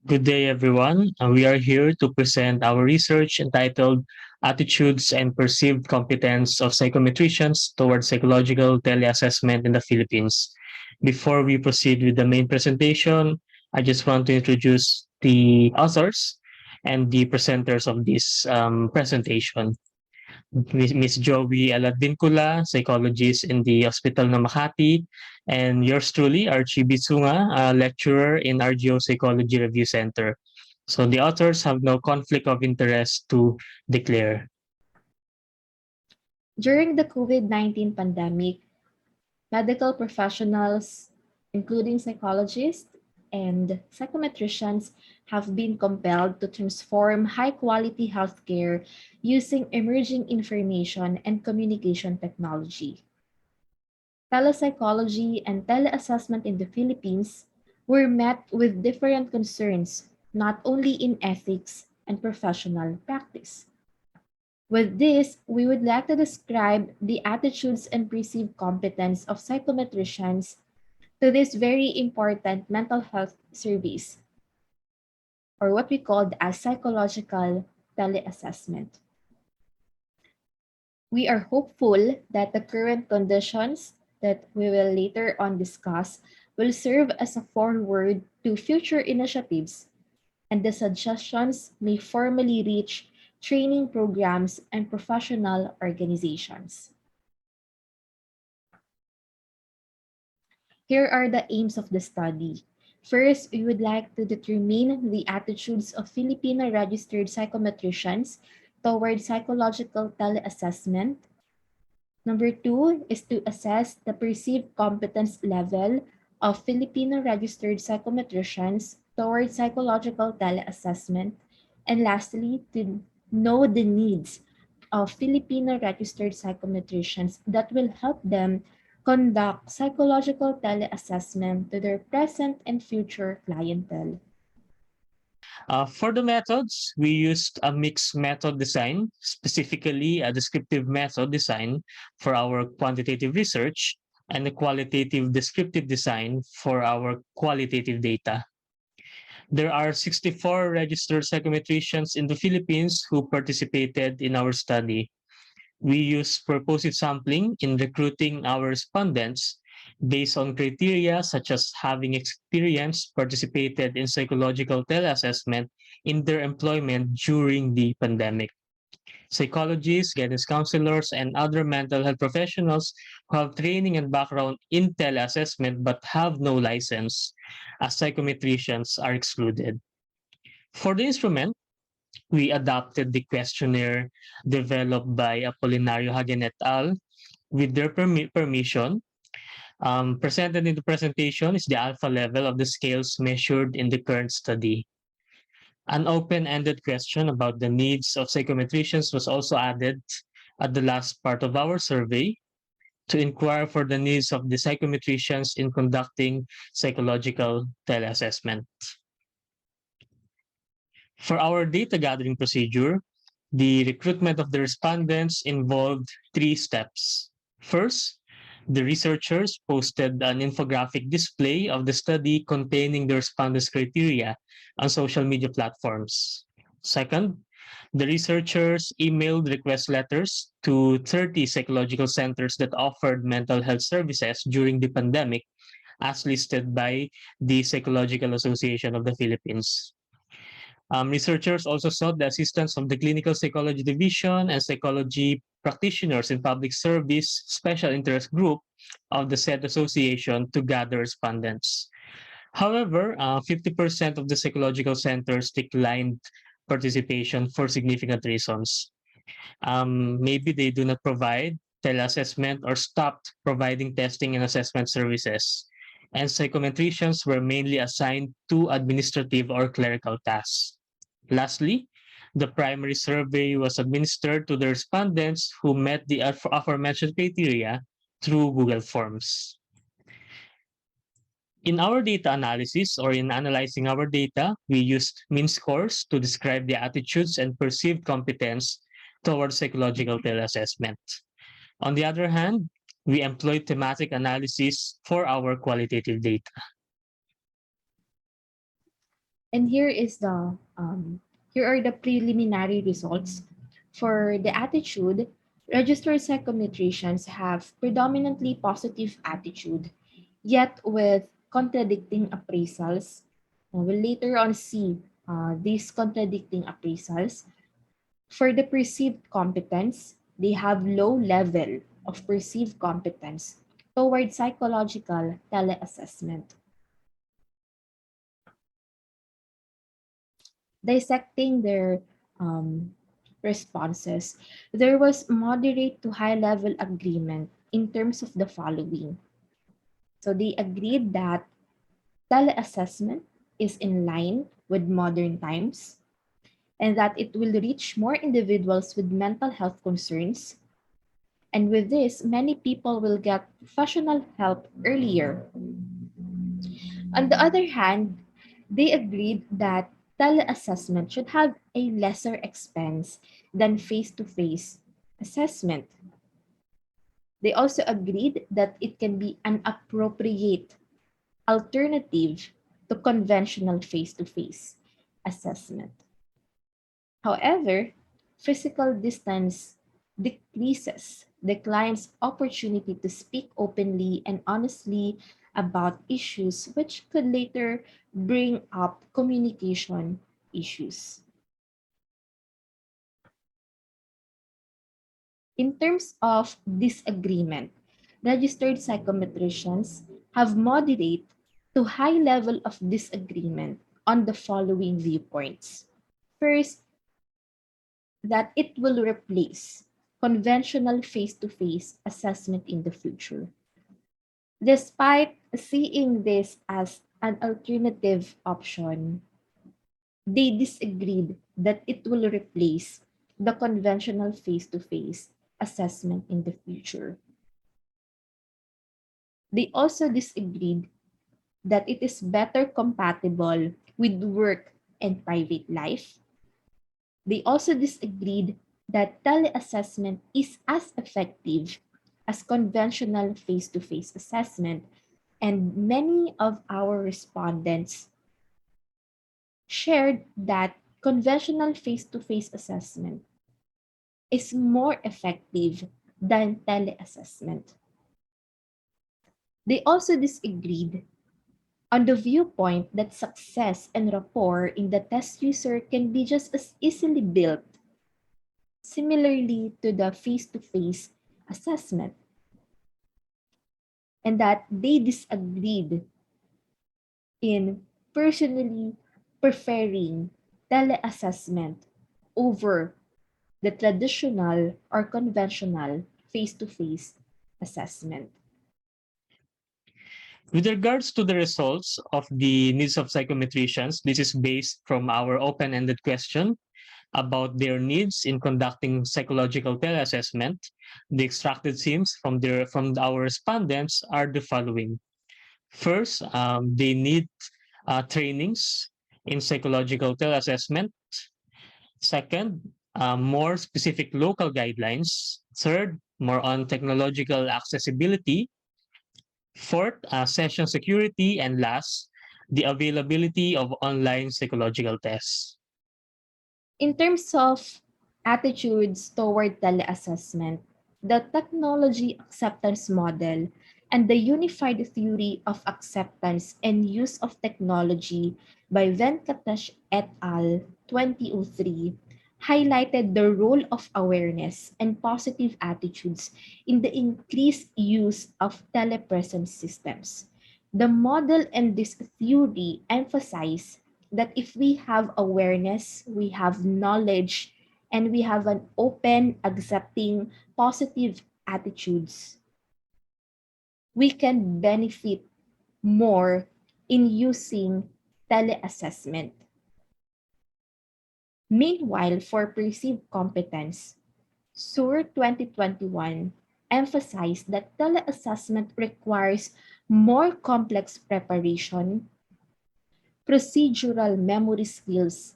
Good day, everyone. We are here to present our research entitled Attitudes and Perceived Competence of Psychometricians Towards Psychological Tele-Assessment in the Philippines. Before we proceed with the main presentation, I just want to introduce the authors and the presenters of this presentation. Miss Jowie Advincula, psychologist in the Hospital ng Makati, and yours truly, Archie Sunga, a lecturer in RGO Psychology Review Center. So the authors have no conflict of interest to declare. During the COVID-19 pandemic, medical professionals, including psychologists and psychometricians, have been compelled to transform high-quality healthcare using emerging information and communication technology. Telepsychology and tele-assessment in the Philippines were met with different concerns, not only in ethics and professional practice. With this, we would like to describe the attitudes and perceived competence of psychometricians to this very important mental health service, or what we called as psychological tele-assessment. We are hopeful that the current conditions that we will later on discuss will serve as a forward to future initiatives, and the suggestions may formally reach training programs and professional organizations. Here are the aims of the study. First, we would like to determine the attitudes of Filipino registered psychometricians toward psychological tele-assessment. Number two is to assess the perceived competence level of Filipino registered psychometricians toward psychological tele-assessment. And lastly, to know the needs of Filipino registered psychometricians that will help them conduct psychological tele-assessment to their present and future clientele. For the methods, we used a mixed method design, specifically a descriptive method design for our quantitative research and a qualitative descriptive design for our qualitative data. There are 64 registered psychometricians in the Philippines who participated in our study. We use purposive sampling in recruiting our respondents based on criteria such as having experienced participated in psychological tele-assessment in their employment during the pandemic. Psychologists, guidance counselors, and other mental health professionals who have training and background in tele-assessment but have no license as psychometricians are excluded. For the instrument, we adopted the questionnaire developed by Apolinario Hagen et al. With their permission. Presented in the presentation is the alpha level of the scales measured in the current study. An open-ended question about the needs of psychometricians was also added at the last part of our survey to inquire for the needs of the psychometricians in conducting psychological tele-assessment. For our data gathering procedure, the recruitment of the respondents involved 3 steps. First, the researchers posted an infographic display of the study containing the respondents' criteria on social media platforms. Second, the researchers emailed request letters to 30 psychological centers that offered mental health services during the pandemic, as listed by the Psychological Association of the Philippines. Researchers also sought the assistance of the Clinical Psychology Division and psychology practitioners in public service special interest group of the said association to gather respondents. However, 50% of the psychological centers declined participation for significant reasons. Maybe they do not provide tele-assessment or stopped providing testing and assessment services. And psychometricians were mainly assigned to administrative or clerical tasks. Lastly, the primary survey was administered to the respondents who met the aforementioned criteria through Google Forms. In our data analysis or in analyzing our data, we used mean scores to describe the attitudes and perceived competence towards psychological tele-assessment. On the other hand, we employed thematic analysis for our qualitative data. And here are the preliminary results. For the attitude, registered psychometricians have predominantly positive attitude, yet with contradicting appraisals. We'll later on see these contradicting appraisals. For the perceived competence, they have low level of perceived competence toward psychological tele-assessment. Dissecting their responses, there was moderate to high level agreement in terms of the following. So they agreed that tele-assessment is in line with modern times and that it will reach more individuals with mental health concerns. And with this, many people will get professional help earlier. On the other hand, they agreed that tele-assessment should have a lesser expense than face-to-face assessment. They also agreed that it can be an appropriate alternative to conventional face-to-face assessment. However, physical distance decreases the client's opportunity to speak openly and honestly about issues, which could later bring up communication issues. In terms of disagreement, registered psychometricians have moderate to high level of disagreement on the following viewpoints. First, that it will replace conventional face-to-face assessment in the future. Despite seeing this as an alternative option, they disagreed that it will replace the conventional face-to-face assessment in the future. They also disagreed that it is better compatible with work and private life. They also disagreed that tele-assessment is as effective as conventional face-to-face assessment, and many of our respondents shared that conventional face-to-face assessment is more effective than tele-assessment. They also disagreed on the viewpoint that success and rapport in the test user can be just as easily built similarly to the face-to-face assessment, and that they disagreed in personally preferring tele-assessment over the traditional or conventional face-to-face assessment. With regards to the results of the needs of psychometricians, this is based from our open-ended question about their needs in conducting psychological tele-assessment. The extracted themes from our respondents are the following. First, they need trainings in psychological tele-assessment. Second, more specific local guidelines. Third, more on technological accessibility. Fourth, session security. And last, the availability of online psychological tests. In terms of attitudes toward tele-assessment, the technology acceptance model and the unified theory of acceptance and use of technology by Venkatesh et al. 2003 highlighted the role of awareness and positive attitudes in the increased use of telepresence systems. The model and this theory emphasize that if we have awareness, we have knowledge, and we have an open, accepting, positive attitudes, we can benefit more in using tele-assessment. Meanwhile, for perceived competence, SUR 2021 emphasized that tele-assessment requires more complex preparation, procedural memory skills,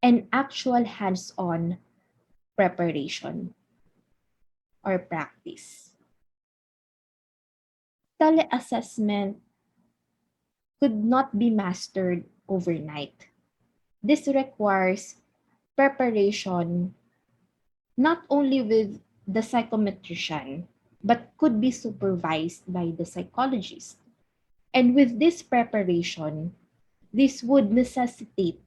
and actual hands-on preparation or practice. Tele-assessment could not be mastered overnight. This requires preparation not only with the psychometrician, but could be supervised by the psychologist. And with this preparation, this would necessitate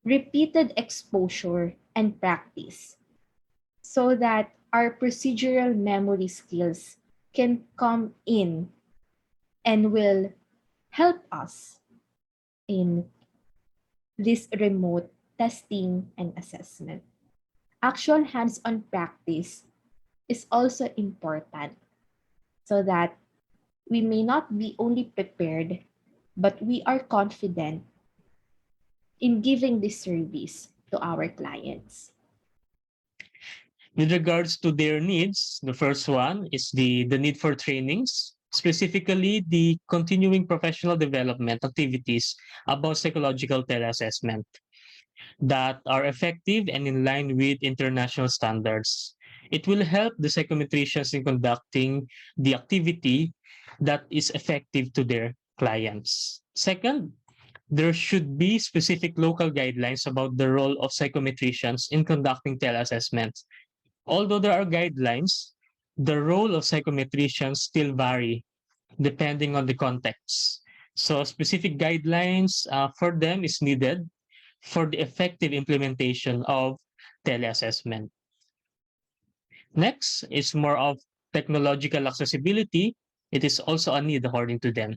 repeated exposure and practice so that our procedural memory skills can come in and will help us in this remote testing and assessment. Actual hands-on practice is also important so that we may not be only prepared, but we are confident in giving this service to our clients. With regards to their needs, the first one is the need for trainings, specifically the continuing professional development activities about psychological teleassessment that are effective and in line with international standards. It will help the psychometricians in conducting the activity that is effective to their clients. Second, there should be specific local guidelines about the role of psychometricians in conducting teleassessments. Although there are guidelines, the role of psychometricians still vary depending on the context. So specific guidelines for them is needed for the effective implementation of teleassessment. Next is more of technological accessibility. It is also a need according to them.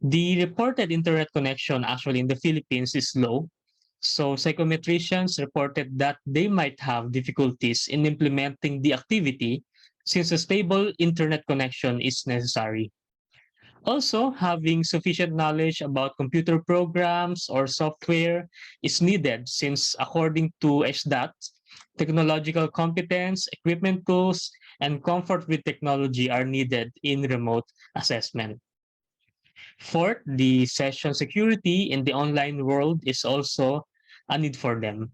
The reported internet connection actually in the Philippines is low. So psychometricians reported that they might have difficulties in implementing the activity since a stable internet connection is necessary. Also, having sufficient knowledge about computer programs or software is needed since according to ICEBTS, technological competence, equipment tools, and comfort with technology are needed in remote assessment. Fourth, the session security in the online world is also a need for them.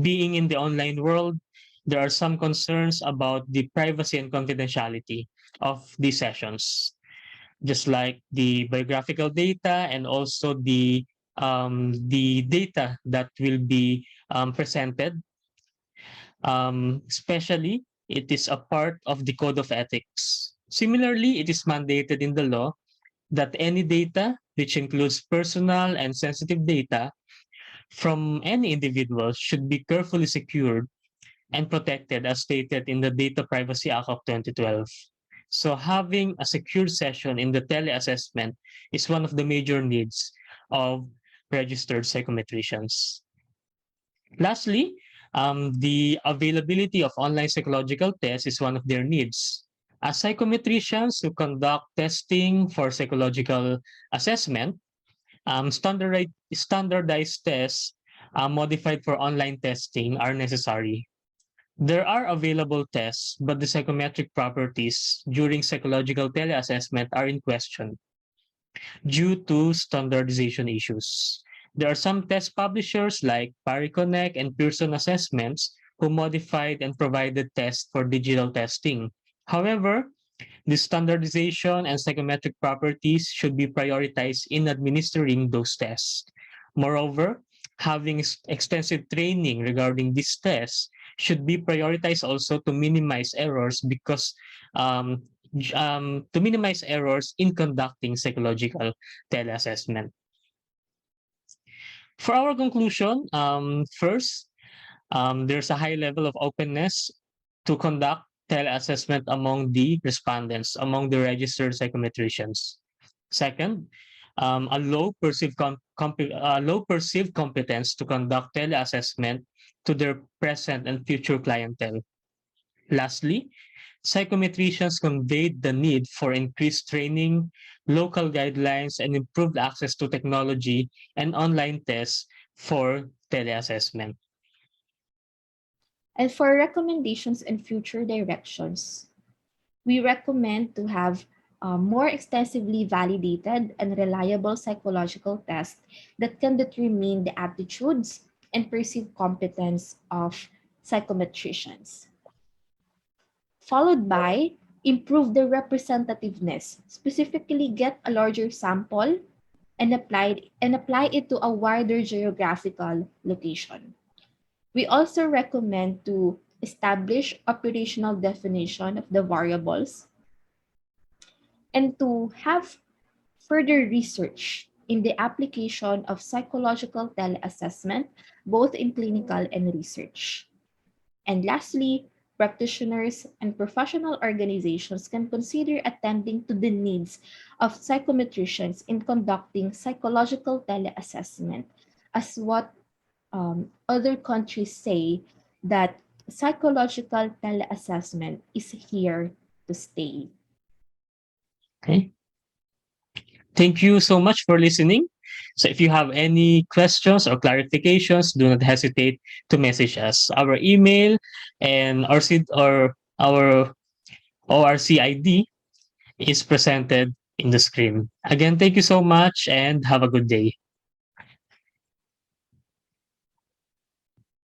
Being in the online world, there are some concerns about the privacy and confidentiality of these sessions, just like the biographical data and also the data that will be presented. Especially, it is a part of the code of ethics. Similarly, it is mandated in the law that any data, which includes personal and sensitive data from any individual, should be carefully secured and protected as stated in the Data Privacy Act of 2012. So having a secure session in the teleassessment is one of the major needs of registered psychometricians. Lastly, the availability of online psychological tests is one of their needs. As psychometricians who conduct testing for psychological assessment, standardized tests modified for online testing are necessary. There are available tests, but the psychometric properties during psychological teleassessment are in question due to standardization issues. There are some test publishers like PariConnect and Pearson Assessments who modified and provided tests for digital testing. However, the standardization and psychometric properties should be prioritized in administering those tests. Moreover, having extensive training regarding these tests should be prioritized also to minimize errors because to minimize errors in conducting psychological teleassessment. For our conclusion, first, there's a high level of openness to conduct teleassessment among the respondents, among the registered psychometricians. Second, a low perceived competence to conduct teleassessment to their present and future clientele. Lastly, psychometricians conveyed the need for increased training, local guidelines, and improved access to technology and online tests for teleassessment. And for recommendations and future directions, we recommend to have more extensively validated and reliable psychological tests that can determine the attitudes and perceived competence of psychometricians. Followed by improve the representativeness, specifically get a larger sample and apply it to a wider geographical location. We also recommend to establish operational definition of the variables and to have further research in the application of psychological teleassessment, both in clinical and research. And lastly, practitioners and professional organizations can consider attending to the needs of psychometricians in conducting psychological teleassessment, as what other countries say that psychological teleassessment is here to stay. Okay. Thank you so much for listening. So if you have any questions or clarifications, do not hesitate to message us. Our email and our ORCID is presented in the screen. Again, thank you so much and have a good day.